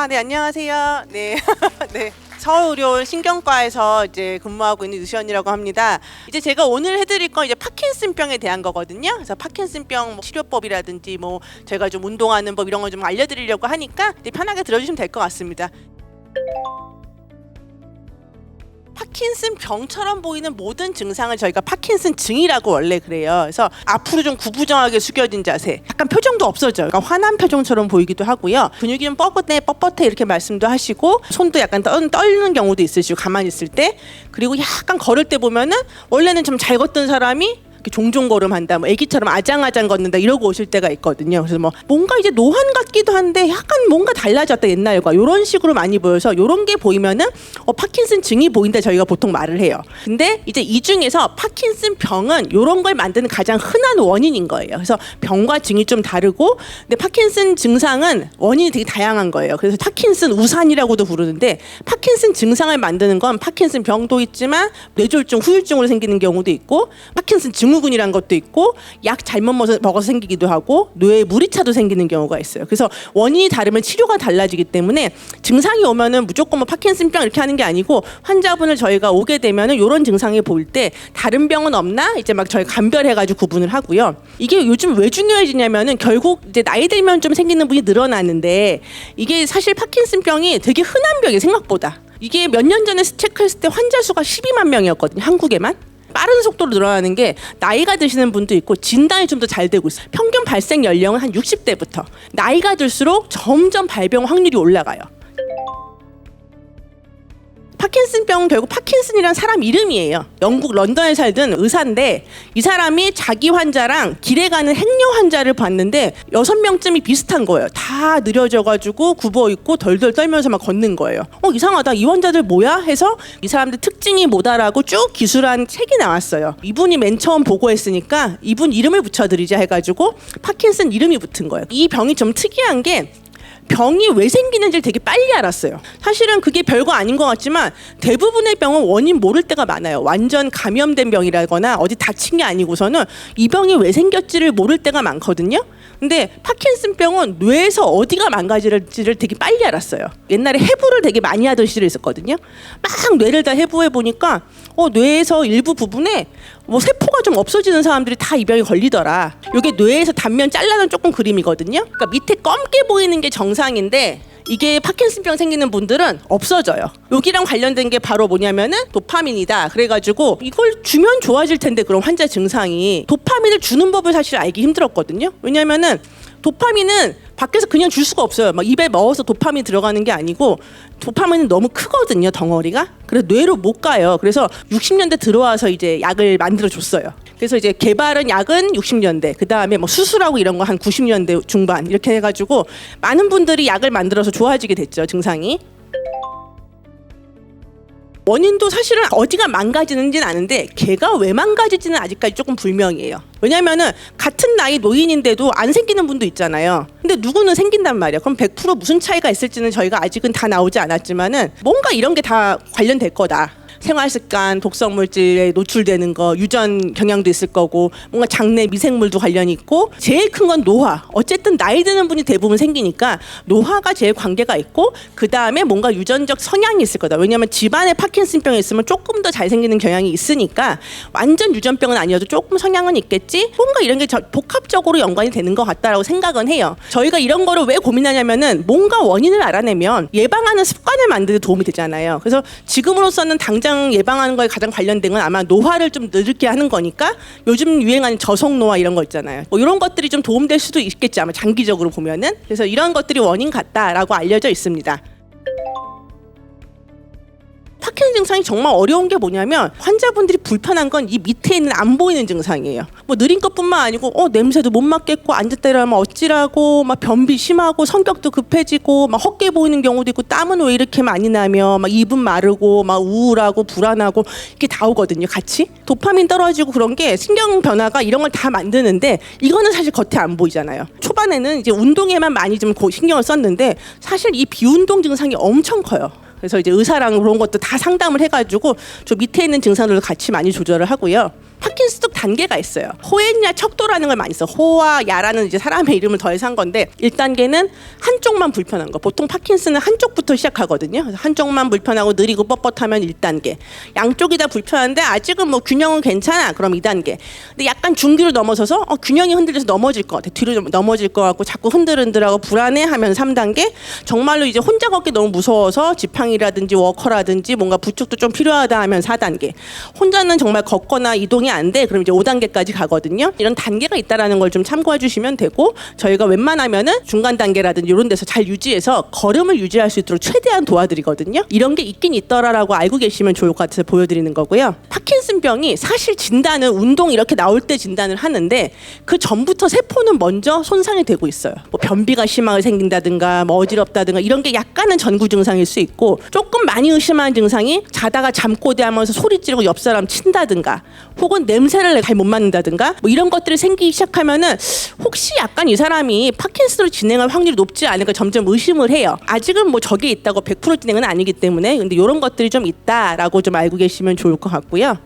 네, 안녕하세요. 네. 네. 서울의료 신경과에서 이제 근무하고 있는 유시연이라고 합니다. 이제 제가 오늘 해드릴 건 이제 파킨슨병에 대한 거거든요. 그래서 파킨슨병 치료법이라든지 제가 좀 운동하는 법 이런 거 좀 알려드리려고 하니까 이제 편하게 들어주시면 될 것 같습니다. 파킨슨 병처럼 보이는 모든 증상을 저희가 파킨슨 증이라고 원래 그래요. 그래서 앞으로 좀 구부정하게 숙여진 자세, 약간 표정도 없어져요. 그러니까 화난 표정처럼 보이기도 하고요. 근육이 좀 뻣뻣해 이렇게 말씀도 하시고, 손도 약간 떨리는 경우도 있으시고 가만히 있을 때. 그리고 약간 걸을 때 보면은 원래는 좀 잘 걷던 사람이 종종 걸음한다, 애기처럼 아장아장 걷는다 이러고 오실 때가 있거든요. 그래서 뭔가 이제 노환 같기도 한데 약간 뭔가 달라졌다 옛날과 이런 식으로 많이 보여서 이런 게 보이면은 파킨슨 증이 보인다 저희가 보통 말을 해요. 근데 이제 이 중에서 파킨슨 병은 이런 걸 만드는 가장 흔한 원인인 거예요. 그래서 병과 증이 좀 다르고, 근데 파킨슨 증상은 원인이 되게 다양한 거예요. 그래서 파킨슨 우산이라고도 부르는데, 파킨슨 증상을 만드는 건 파킨슨 병도 있지만 뇌졸중, 후유증으로 생기는 경우도 있고, 파킨슨 증후군이란 것도 있고, 약 잘못 먹어서 생기기도 하고, 뇌에 물이 차도 생기는 경우가 있어요. 그래서 원인이 다르면 치료가 달라지기 때문에 증상이 오면은 무조건 파킨슨병 이렇게 하는 게 아니고, 환자분을 저희가 오게 되면은 이런 증상이 보일 때 다른 병은 없나 이제 저희 감별해가지고 구분을 하고요. 이게 요즘 왜 중요해지냐면은 결국 이제 나이 들면 좀 생기는 분이 늘어나는데, 이게 사실 파킨슨병이 되게 흔한 병이에요. 생각보다. 이게 몇 년 전에 체크했을 때 환자 수가 12만 명이었거든요. 한국에만. 빠른 속도로 늘어나는 게 나이가 드시는 분도 있고, 진단이 좀 더 잘 되고 있어요. 평균 발생 연령은 한 60대부터 나이가 들수록 점점 발병 확률이 올라가요. 파킨슨병은 결국 파킨슨이란 사람 이름이에요. 영국 런던에 살던 의사인데, 이 사람이 자기 환자랑 길에 가는 행여 환자를 봤는데 6명쯤이 비슷한 거예요. 다 느려져가지고 굽어있고 덜덜 떨면서 막 걷는 거예요. 이상하다, 이 환자들 뭐야? 해서 이 사람들 특징이 뭐다라고 쭉 기술한 책이 나왔어요. 이분이 맨 처음 보고했으니까 이분 이름을 붙여드리자 해가지고 파킨슨 이름이 붙은 거예요. 이 병이 좀 특이한 게, 병이 왜 생기는지를 되게 빨리 알았어요. 사실은 그게 별거 아닌 것 같지만 대부분의 병은 원인 모를 때가 많아요. 완전 감염된 병이라거나 어디 다친 게 아니고서는 이 병이 왜 생겼지를 모를 때가 많거든요. 근데 파킨슨병은 뇌에서 어디가 망가질지를 되게 빨리 알았어요. 옛날에 해부를 되게 많이 하던 시절이 있었거든요. 막 뇌를 다 해부해 보니까 뇌에서 일부 부분에 세포가 좀 없어지는 사람들이 다 이 병에 걸리더라. 이게 뇌에서 단면 잘라놓은 조금 그림이거든요. 그러니까 밑에 검게 보이는 게 정상인데, 이게 파킨슨병 생기는 분들은 없어져요. 여기랑 관련된 게 바로 뭐냐면은 도파민이다. 그래가지고 이걸 주면 좋아질 텐데, 그런 환자 증상이 도파민을 주는 법을 사실 알기 힘들었거든요. 왜냐면은 도파민은 밖에서 그냥 줄 수가 없어요. 입에 넣어서 도파민 들어가는 게 아니고, 도파민은 너무 크거든요, 덩어리가. 그래서 뇌로 못 가요. 그래서 60년대 들어와서 이제 약을 만들어 줬어요. 그래서 이제 개발은 약은 60년대, 그 다음에 수술하고 이런 거 한 90년대 중반 이렇게 해가지고 많은 분들이 약을 만들어서 좋아지게 됐죠, 증상이. 원인도 사실은 어디가 망가지는지는 아는데, 걔가 왜 망가질지는 아직까지 조금 불명이에요. 왜냐면은 같은 나이 노인인데도 안 생기는 분도 있잖아요. 근데 누구는 생긴단 말이야. 그럼 100% 무슨 차이가 있을지는 저희가 아직은 다 나오지 않았지만은 뭔가 이런 게 다 관련될 거다. 생활습관, 독성물질에 노출되는 거, 유전 경향도 있을 거고, 뭔가 장내 미생물도 관련이 있고, 제일 큰 건 노화. 어쨌든 나이 드는 분이 대부분 생기니까 노화가 제일 관계가 있고, 그 다음에 뭔가 유전적 성향이 있을 거다. 왜냐면 집안에 파킨슨병이 있으면 조금 더 잘 생기는 경향이 있으니까 완전 유전병은 아니어도 조금 성향은 있겠지? 뭔가 이런 게 복합적으로 연관이 되는 것 같다라고 생각은 해요. 저희가 이런 거를 왜 고민하냐면은, 뭔가 원인을 알아내면 예방하는 습관을 만드는 데 도움이 되잖아요. 그래서 지금으로서는 당장 예방하는 거에 가장 관련된 건 아마 노화를 좀 늦게 하는 거니까, 요즘 유행하는 저속노화 이런 거 있잖아요. 이런 것들이 좀 도움될 수도 있겠지, 아마 장기적으로 보면은. 그래서 이런 것들이 원인 같다라고 알려져 있습니다. 파킨슨 증상이 정말 어려운 게 뭐냐면, 환자분들이 불편한 건 이 밑에 있는 안 보이는 증상이에요. 느린 것뿐만 아니고 냄새도 못 맡겠고, 앉았다 일어나면 어찌라고, 변비 심하고, 성격도 급해지고, 헛게 보이는 경우도 있고, 땀은 왜 이렇게 많이 나며, 입은 마르고, 우울하고 불안하고, 이게 다 오거든요, 같이. 도파민 떨어지고 그런 게 신경 변화가 이런 걸 다 만드는데, 이거는 사실 겉에 안 보이잖아요. 초반에는 이제 운동에만 많이 좀 신경을 썼는데, 사실 이 비운동 증상이 엄청 커요. 그래서 이제 의사랑 그런 것도 다 상담을 해가지고 저 밑에 있는 증상들도 같이 많이 조절을 하고요. 파킨슨 파킨슨도 단계가 있어요. 호했냐 척도라는 걸 많이 써. 호와 야라는 이제 사람의 이름을 더해서 한 건데 1단계는 한쪽만 불편한 거. 보통 파킨슨은 한쪽부터 시작하거든요. 그래서 한쪽만 불편하고 느리고 뻣뻣하면 1단계. 양쪽이 다 불편한데 아직은 뭐 균형은 괜찮아. 그럼 2단계. 근데 약간 중기로 넘어서서 균형이 흔들려서 넘어질 것 같아. 뒤로 좀 넘어질 것 같고 자꾸 흔들흔들하고 불안해하면 3단계. 정말로 이제 혼자 걷기 너무 무서워서 지팡이라든지 워커라든지 뭔가 부축도 좀 필요하다 하면 4단계. 혼자는 정말 걷거나 이동이 안 돼. 그럼 이제 5단계까지 가거든요. 이런 단계가 있다라는 걸 좀 참고해 주시면 되고 저희가 웬만하면은 중간 단계라든지 이런 데서 잘 유지해서 걸음을 유지할 수 있도록 최대한 도와드리거든요. 이런 게 있긴 있더라라고 알고 계시면 좋을 것 같아서 보여드리는 거고요. 파킨슨병이 사실 진단은 운동 이렇게 나올 때 진단을 하는데 그 전부터 세포는 먼저 손상이 되고 있어요. 뭐 변비가 심하게 생긴다든가 뭐 어지럽다든가 이런 게 약간은 전구 증상일 수 있고 조금 많이 의심하는 증상이 자다가 잠꼬대하면서 소리 지르고 옆 사람 친다든가 혹은 냄새를 잘 못 맡는다든가 뭐 이런 것들이 생기기 시작하면은 혹시 약간 이 사람이 파킨슨으로 진행할 확률이 높지 않을까 점점 의심을 해요. 아직은 뭐 저게 있다고 100% 진행은 아니기 때문에 근데 이런 것들이 좀 있다라고 좀 알고 계시면 좋을 것 같고요.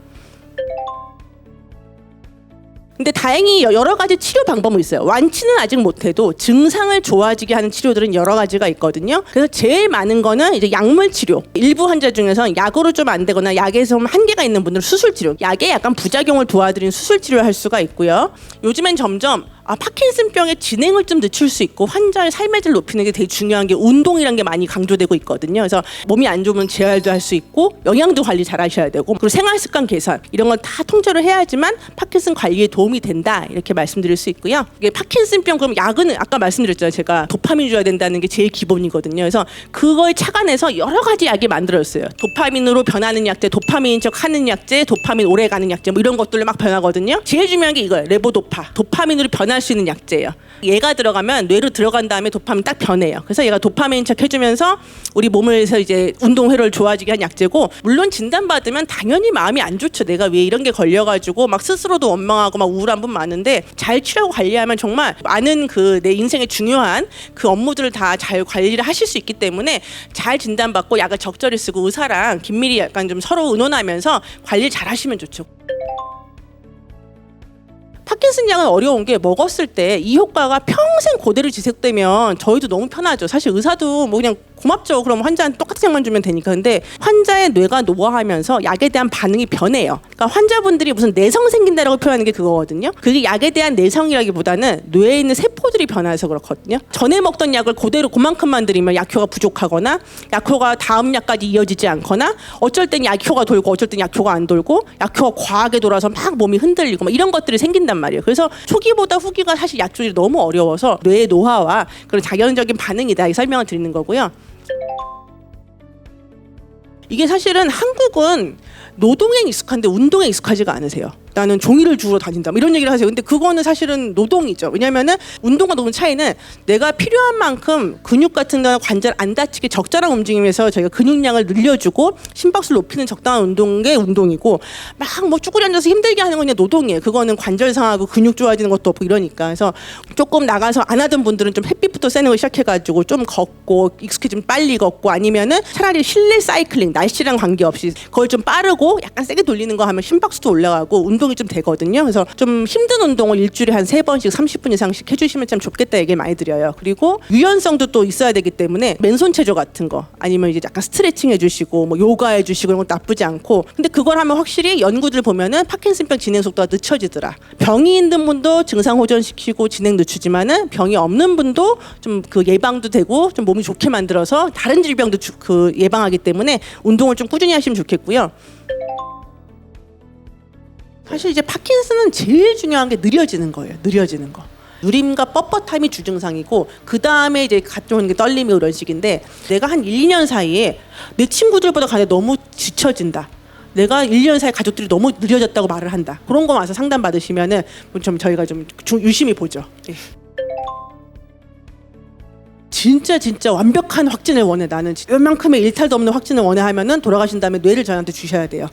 근데 다행히 여러 가지 치료 방법은 있어요. 완치는 아직 못해도 증상을 좋아지게 하는 치료들은 여러 가지가 있거든요. 그래서 제일 많은 거는 이제 약물 치료. 일부 환자 중에서 약으로 좀 안 되거나 약에서 한계가 있는 분들은 수술 치료. 약에 약간 부작용을 도와드리는 수술 치료를 할 수가 있고요. 요즘엔 점점 파킨슨병의 진행을 좀 늦출 수 있고 환자의 삶의 질을 높이는 게 되게 중요한 게 운동이란 게 많이 강조되고 있거든요. 그래서 몸이 안 좋으면 재활도 할 수 있고 영양도 관리 잘 하셔야 되고 그리고 생활습관 개선 이런 걸 다 통째로 해야지만 파킨슨 관리에 도움이 된다 이렇게 말씀드릴 수 있고요. 이게 파킨슨병 그럼 약은 아까 말씀드렸잖아요. 제가 도파민 줘야 된다는 게 제일 기본이거든요. 그래서 그걸 착안해서 여러 가지 약이 만들어졌어요. 도파민으로 변하는 약제, 도파민인 척 하는 약제, 도파민 오래가는 약제 뭐 이런 것들로 막 변하거든요. 제일 중요한 게 이거예요. 레보도파. 도파민으로 변할 수 있는 약제예요. 얘가 들어가면 뇌로 들어간 다음에 도파민 딱 변해요. 그래서 얘가 도파민인 척 해주면서 우리 몸에서 이제 운동 회로를 좋아지게 한 약제고 물론 진단받으면 당연히 마음이 안 좋죠. 내가 왜 이런 게 걸려가지고 막 스스로도 원망하고 막 우울한 분 많은데 잘 치료하고 관리하면 정말 많은 그 내 인생에 중요한 그 업무들을 다 잘 관리를 하실 수 있기 때문에 잘 진단받고 약을 적절히 쓰고 의사랑 긴밀히 약간 좀 서로 의논하면서 관리를 잘 하시면 좋죠. 파킨슨 약은 어려운 게 먹었을 때 이 효과가 평생 그대로 지속되면 저희도 너무 편하죠. 사실 의사도 뭐 그냥 고맙죠. 그럼 환자한테 똑같은 약만 주면 되니까. 근데 환자의 뇌가 노화하면서 약에 대한 반응이 변해요. 그러니까 환자분들이 무슨 내성 생긴다라고 표현하는 게 그거거든요. 그게 약에 대한 내성이라기보다는 뇌에 있는 세포들이 변해서 그렇거든요. 전에 먹던 약을 그대로 그만큼만 드리면 약효가 부족하거나 약효가 다음 약까지 이어지지 않거나 어쩔 땐 약효가 돌고 어쩔 땐 약효가 안 돌고 약효가 과하게 돌아서 막 몸이 흔들리고 막 이런 것들이 생긴단 말이에요. 그래서 초기보다 후기가 사실 약 조절이 너무 어려워서 뇌의 노화와 그런 자연적인 반응이다 이 설명을 드리는 거고요. 이게 사실은 한국은 노동에 익숙한데 운동에 익숙하지가 않으세요. 나는 종이를 주우러 다닌다 이런 얘기를 하세요. 근데 그거는 사실은 노동이죠. 왜냐면은 운동과 노동 차이는 내가 필요한 만큼 근육 같은 거나 관절 안 다치게 적절한 움직임에서 저희가 근육량을 늘려주고 심박수를 높이는 적당한 운동이 운동이고 막 뭐 쭈그리 앉아서 힘들게 하는 건 그냥 노동이에요. 그거는 관절 상하고 근육 좋아지는 것도 없고 이러니까. 그래서 조금 나가서 안 하던 분들은 좀 햇빛부터 쐬는 거 시작해가지고 좀 걷고 익숙해지면 빨리 걷고 아니면은 차라리 실내 사이클링 날씨랑 관계없이 그걸 좀 빠르고 약간 세게 돌리는 거 하면 심박수도 올라가고 운동이 좀 되거든요. 그래서 좀 힘든 운동을 일주일에 한 3번씩 30분 이상씩 해주시면 참 좋겠다 얘기를 많이 드려요. 그리고 유연성도 또 있어야 되기 때문에 맨손 체조 같은 거 아니면 이제 약간 스트레칭 해주시고 뭐 요가 해주시고 이런 거 나쁘지 않고 근데 그걸 하면 확실히 연구들 보면은 파킨슨병 진행 속도가 늦춰지더라. 병이 있는 분도 증상 호전시키고 진행 늦추지만은 병이 없는 분도 좀 그 예방도 되고 좀 몸이 좋게 만들어서 다른 질병도 그 예방하기 때문에 운동을 좀 꾸준히 하시면 좋겠고요. 사실 이제 파킨슨은 제일 중요한 게 느려지는 거예요. 느려지는 거. 누림과 뻣뻣함이 주증상이고 그 다음에 이제 같이 오는 게 떨림이 이런 식인데 내가 한 1, 2년 사이에 내 친구들보다 가장 너무 지쳐진다. 내가 1, 2년 사이에 가족들이 너무 느려졌다고 말을 한다. 그런 거 와서 상담 받으시면은 좀 저희가 좀 유심히 보죠. 예. 진짜 완벽한 확진을 원해. 나는 웬만큼의 일탈도 없는 확진을 원해 하면은 돌아가신 다음에 뇌를 저희한테 주셔야 돼요.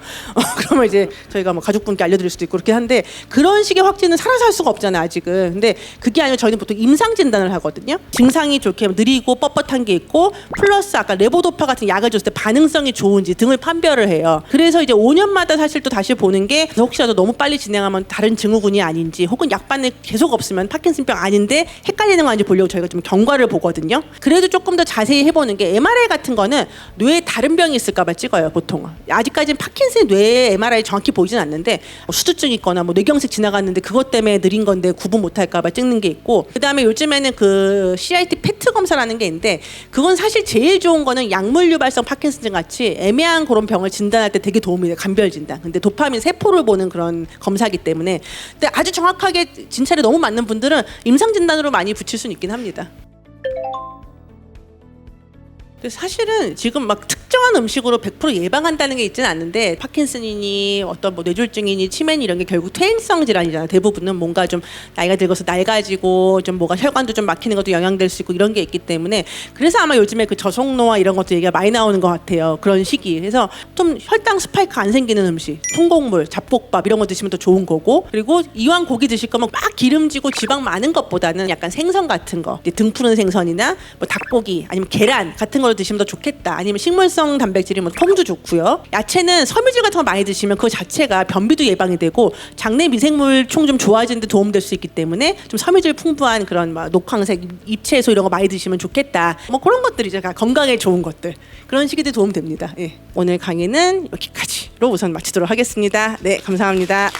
그러면 이제 저희가 뭐 가족분께 알려드릴 수도 있고 그렇긴 한데 그런 식의 확진은 살아서 할 수가 없잖아요 아직은. 근데 그게 아니라 저희는 보통 임상 진단을 하거든요. 증상이 좋게 느리고 뻣뻣한 게 있고 플러스 아까 레보도파 같은 약을 줬을 때 반응성이 좋은지 등을 판별을 해요. 그래서 이제 5년마다 사실 또 다시 보는 게 혹시라도 너무 빨리 진행하면 다른 증후군이 아닌지 혹은 약반응이 계속 없으면 파킨슨병 아닌데 헷갈리는 거 아닌지 보려고 저희가 좀 경과를 보거든요. 그래도 조금 더 자세히 해보는 게 MRI 같은 거는 뇌에 다른 병이 있을까봐 찍어요 보통. 아직까지는 파킨슨 뇌에 MRI 정확히 보이진 않는데 수두증 있거나 뭐 뇌경색 지나갔는데 그것 때문에 느린 건데 구분 못할까봐 찍는 게 있고, 그 다음에 요즘에는 그 CIT 페트 검사라는 게 있는데 그건 사실 제일 좋은 거는 약물 유발성 파킨슨증 같이 애매한 그런 병을 진단할 때 되게 도움이 돼요. 감별 진단. 근데 도파민 세포를 보는 그런 검사기 때문에. 근데 아주 정확하게 진찰이 너무 맞는 분들은 임상 진단으로 많이 붙일 수는 있긴 합니다. 사실은 지금 막 특정한 음식으로 100% 예방한다는 게 있지는 않는데 파킨슨이니 어떤 뭐 뇌졸중이니 치매니 이런 게 결국 퇴행성 질환이잖아요. 대부분은 뭔가 좀 나이가 들어서 낡아지고 좀 뭐가 혈관도 좀 막히는 것도 영향될 수 있고 이런 게 있기 때문에 그래서 아마 요즘에 그 저속노화 이런 것도 얘기가 많이 나오는 것 같아요. 그런 시기. 그래서 좀 혈당 스파이크 안 생기는 음식, 통곡물, 잡곡밥 이런 거 드시면 더 좋은 거고, 그리고 이왕 고기 드실 거면 막 기름지고 지방 많은 것보다는 약간 생선 같은 거, 등 푸른 생선이나 뭐 닭고기 아니면 계란 같은 걸 드시면 더 좋겠다. 아니면 식물성 단백질이 뭐 통도 좋고요. 야채는 섬유질 같은 거 많이 드시면 그 자체가 변비도 예방이 되고 장내 미생물 총 좀 좋아지는 데 도움될 수 있기 때문에 좀 섬유질 풍부한 그런 막 녹황색 잎채소 이런 거 많이 드시면 좋겠다. 뭐 그런 것들이죠. 건강에 좋은 것들. 그런 식이 도움 됩니다. 예. 오늘 강의는 여기까지로 우선 마치도록 하겠습니다. 네, 감사합니다.